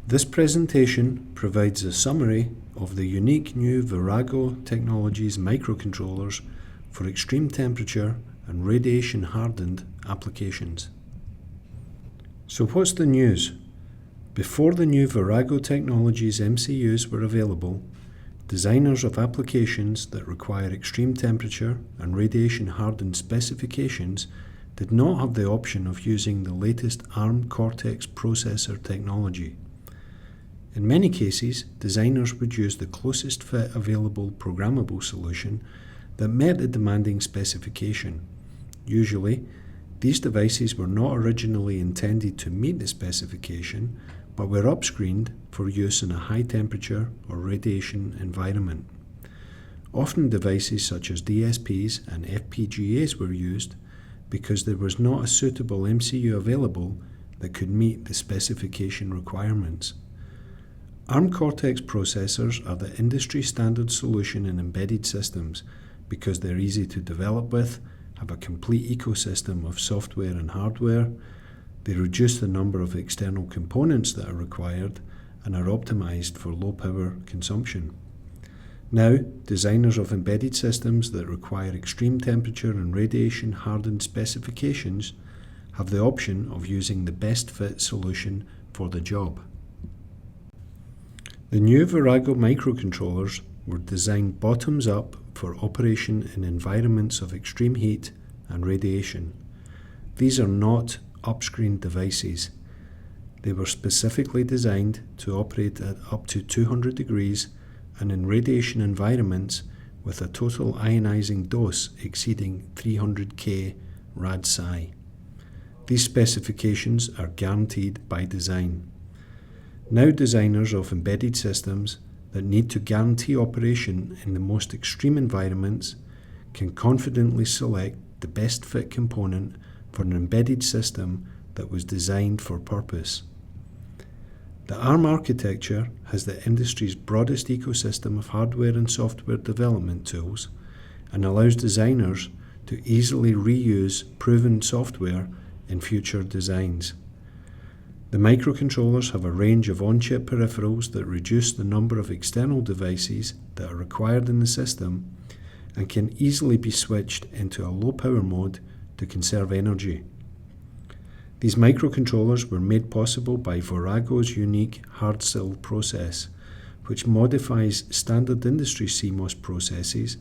This presentation provides a summary of the unique new VORAGO Technologies microcontrollers for extreme temperature and radiation-hardened applications. So what's the news? Before the new VORAGO Technologies MCUs were available, designers of applications that require extreme temperature and radiation-hardened specifications did not have the option of using the latest ARM Cortex processor technology. In many cases, designers would use the closest fit available programmable solution that met the demanding specification. Usually, these devices were not originally intended to meet the specification, but were upscreened for use in a high temperature or radiation environment. Often devices such as DSPs and FPGAs were used because there was not a suitable MCU available that could meet the specification requirements. ARM Cortex processors are the industry standard solution in embedded systems because they're easy to develop with, have a complete ecosystem of software and hardware, they reduce the number of external components that are required, and are optimized for low power consumption. Now, designers of embedded systems that require extreme temperature and radiation hardened specifications have the option of using the best fit solution for the job. The new VORAGO microcontrollers were designed bottoms up for operation in environments of extreme heat and radiation. These are not upscreened devices. They were specifically designed to operate at up to 200 degrees and in radiation environments with a total ionizing dose exceeding 300K rad-hard. These specifications are guaranteed by design. Now designers of embedded systems that need to guarantee operation in the most extreme environments can confidently select the best fit component for an embedded system that was designed for purpose. The ARM architecture has the industry's broadest ecosystem of hardware and software development tools and allows designers to easily reuse proven software in future designs. The microcontrollers have a range of on-chip peripherals that reduce the number of external devices that are required in the system and can easily be switched into a low-power mode to conserve energy. These microcontrollers were made possible by VORAGO's unique hard-sill process, which modifies standard industry CMOS processes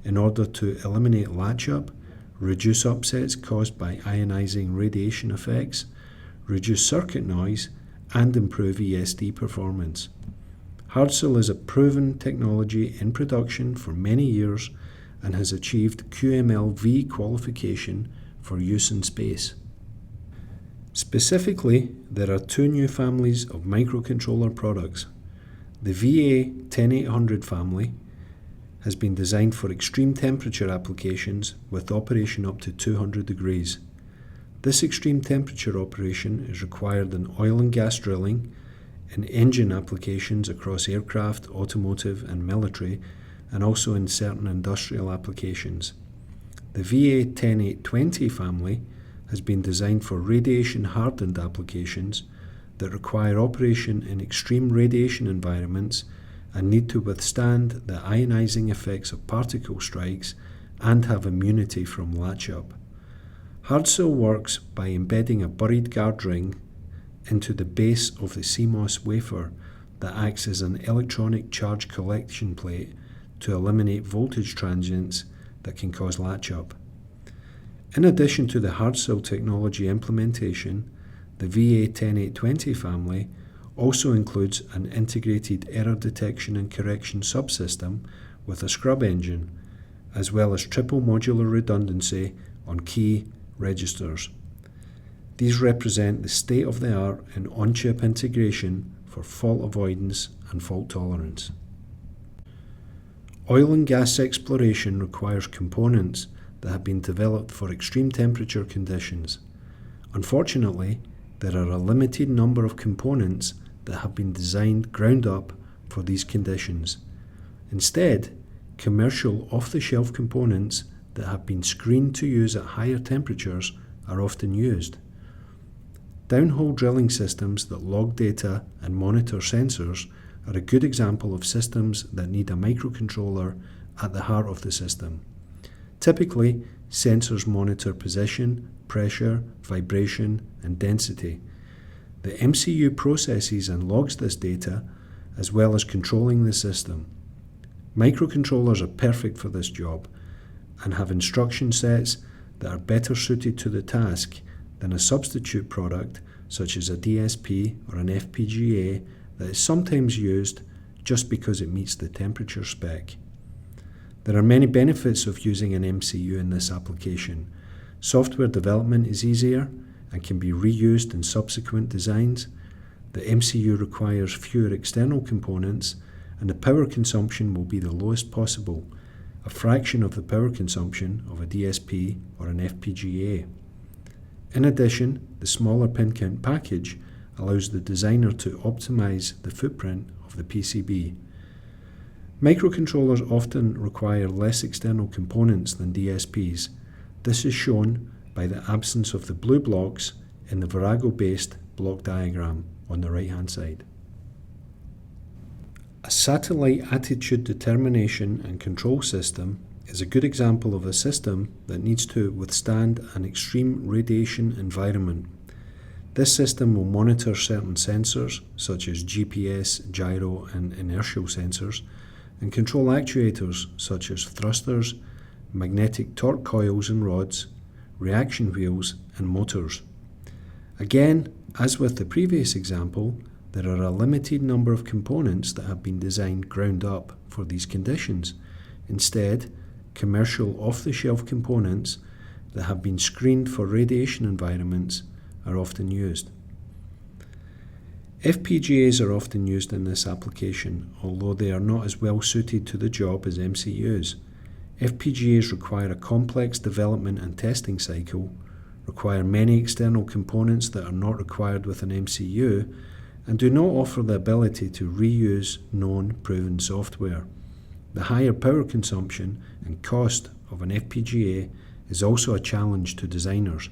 in order to eliminate latch-up, reduce upsets caused by ionizing radiation effects, reduce circuit noise, and improve ESD performance. Hard-sill is a proven technology in production for many years and has achieved QML-V qualification for use in space. Specifically, there are two new families of microcontroller products. The VA108x0 family has been designed for extreme temperature applications with operation up to 200 degrees. This extreme temperature operation is required in oil and gas drilling, in engine applications across aircraft, automotive and military, and also in certain industrial applications. The VA10820 family has been designed for radiation-hardened applications that require operation in extreme radiation environments and need to withstand the ionizing effects of particle strikes and have immunity from latch-up. Hard-sill works by embedding a buried guard ring into the base of the CMOS wafer that acts as an electronic charge collection plate to eliminate voltage transients that can cause latch-up. In addition to the hard-sill technology implementation, the VA10820 family also includes an integrated error detection and correction subsystem with a scrub engine, as well as triple modular redundancy on key registers. These represent the state-of-the-art in on-chip integration for fault avoidance and fault tolerance. Oil and gas exploration requires components that have been developed for extreme temperature conditions. Unfortunately, there are a limited number of components that have been designed ground up for these conditions. Instead, commercial off-the-shelf components that have been screened to use at higher temperatures are often used. Downhole drilling systems that log data and monitor sensors are a good example of systems that need a microcontroller at the heart of the system. Typically, sensors monitor position, pressure, vibration, and density. The MCU processes and logs this data, as well as controlling the system. Microcontrollers are perfect for this job and have instruction sets that are better suited to the task than a substitute product such as a DSP or an FPGA that is sometimes used just because it meets the temperature spec. There are many benefits of using an MCU in this application. Software development is easier and can be reused in subsequent designs. The MCU requires fewer external components, and the power consumption will be the lowest possible, a fraction of the power consumption of a DSP or an FPGA. In addition, the smaller pin count package allows the designer to optimize the footprint of the PCB. Microcontrollers often require less external components than DSPs. This is shown by the absence of the blue blocks in the VORAGO-based block diagram on the right-hand side. A satellite attitude determination and control system is a good example of a system that needs to withstand an extreme radiation environment. This system will monitor certain sensors, such as GPS, gyro, and inertial sensors, and control actuators, such as thrusters, magnetic torque coils and rods, reaction wheels, and motors. Again, as with the previous example, there are a limited number of components that have been designed ground up for these conditions. Instead, commercial off-the-shelf components that have been screened for radiation environments are often used. FPGAs are often used in this application, although they are not as well suited to the job as MCUs. FPGAs require a complex development and testing cycle, require many external components that are not required with an MCU, and do not offer the ability to reuse known, proven software. The higher power consumption and cost of an FPGA is also a challenge to designers.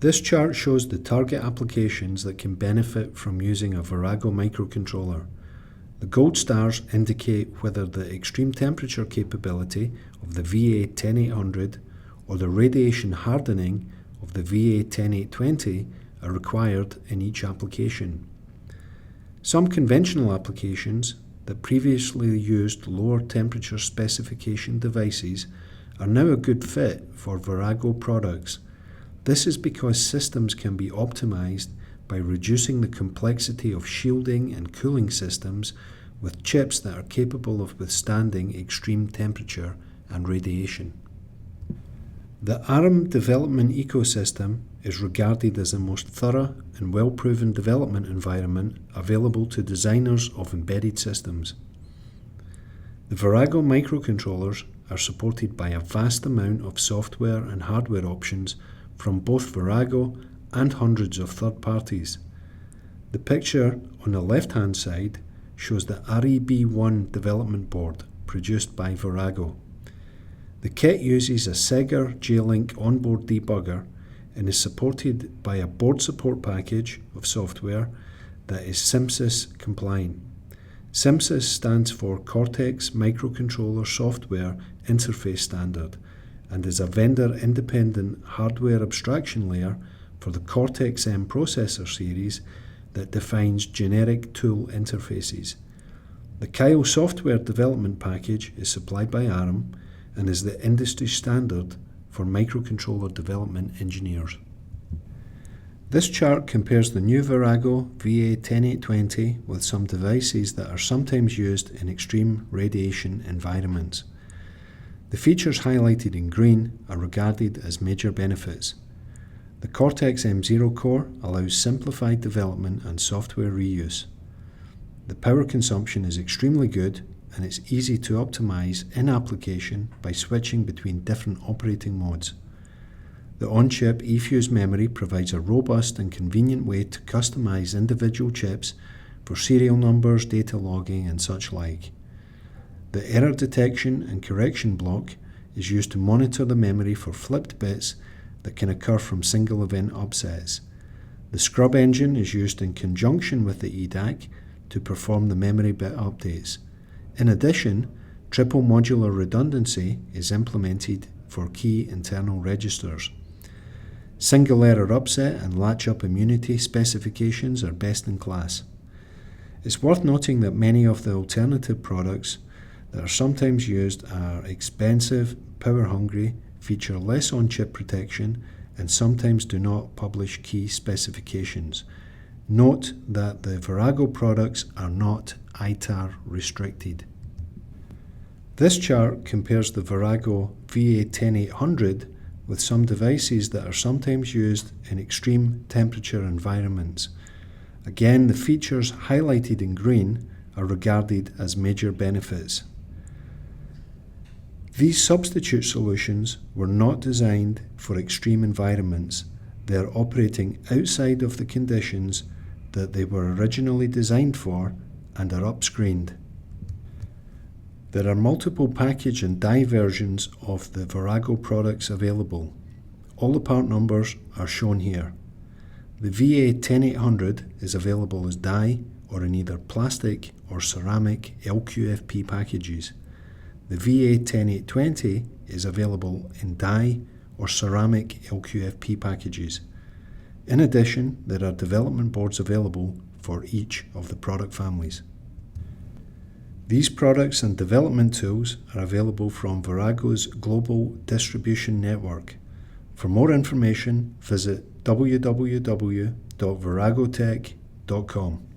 This chart shows the target applications that can benefit from using a VORAGO microcontroller. The gold stars indicate whether the extreme temperature capability of the VA108x0 or the radiation hardening of the VA108x0 are required in each application. Some conventional applications that previously used lower temperature specification devices are now a good fit for VORAGO products. This is because systems can be optimized by reducing the complexity of shielding and cooling systems with chips that are capable of withstanding extreme temperature and radiation. The ARM development ecosystem is regarded as the most thorough and well-proven development environment available to designers of embedded systems. The VORAGO microcontrollers are supported by a vast amount of software and hardware options from both VORAGO and hundreds of third parties. The picture on the left-hand side shows the REB1 development board produced by VORAGO. The kit uses a Sega J-Link onboard debugger and is supported by a board support package of software that is SIMSYS compliant. SIMSYS stands for Cortex Microcontroller Software Interface Standard and is a vendor-independent hardware abstraction layer for the Cortex-M processor series that defines generic tool interfaces. The KIO software development package is supplied by ARM and is the industry standard for microcontroller development engineers. This chart compares the new VORAGO VA10820 with some devices that are sometimes used in extreme radiation environments. The features highlighted in green are regarded as major benefits. The Cortex-M0 core allows simplified development and software reuse. The power consumption is extremely good and it's easy to optimize in application by switching between different operating modes. The on-chip eFuse memory provides a robust and convenient way to customize individual chips for serial numbers, data logging, and such like. The error detection and correction block is used to monitor the memory for flipped bits that can occur from single event upsets. The scrub engine is used in conjunction with the EDAC to perform the memory bit updates. In addition, triple modular redundancy is implemented for key internal registers. Single error upset and latch-up immunity specifications are best in class. It's worth noting that many of the alternative products that are sometimes used are expensive, power-hungry, feature less on-chip protection, and sometimes do not publish key specifications. Note that the VORAGO products are not ITAR restricted. This chart compares the VORAGO VA108x0 with some devices that are sometimes used in extreme temperature environments. Again, the features highlighted in green are regarded as major benefits. These substitute solutions were not designed for extreme environments. They are operating outside of the conditions that they were originally designed for and are upscreened. There are multiple package and die versions of the VORAGO products available. All the part numbers are shown here. The VA108x0 is available as die or in either plastic or ceramic LQFP packages. The VA10820 is available in die or ceramic LQFP packages. In addition, there are development boards available for each of the product families. These products and development tools are available from VORAGO's global distribution network. For more information, visit www.voragotech.com.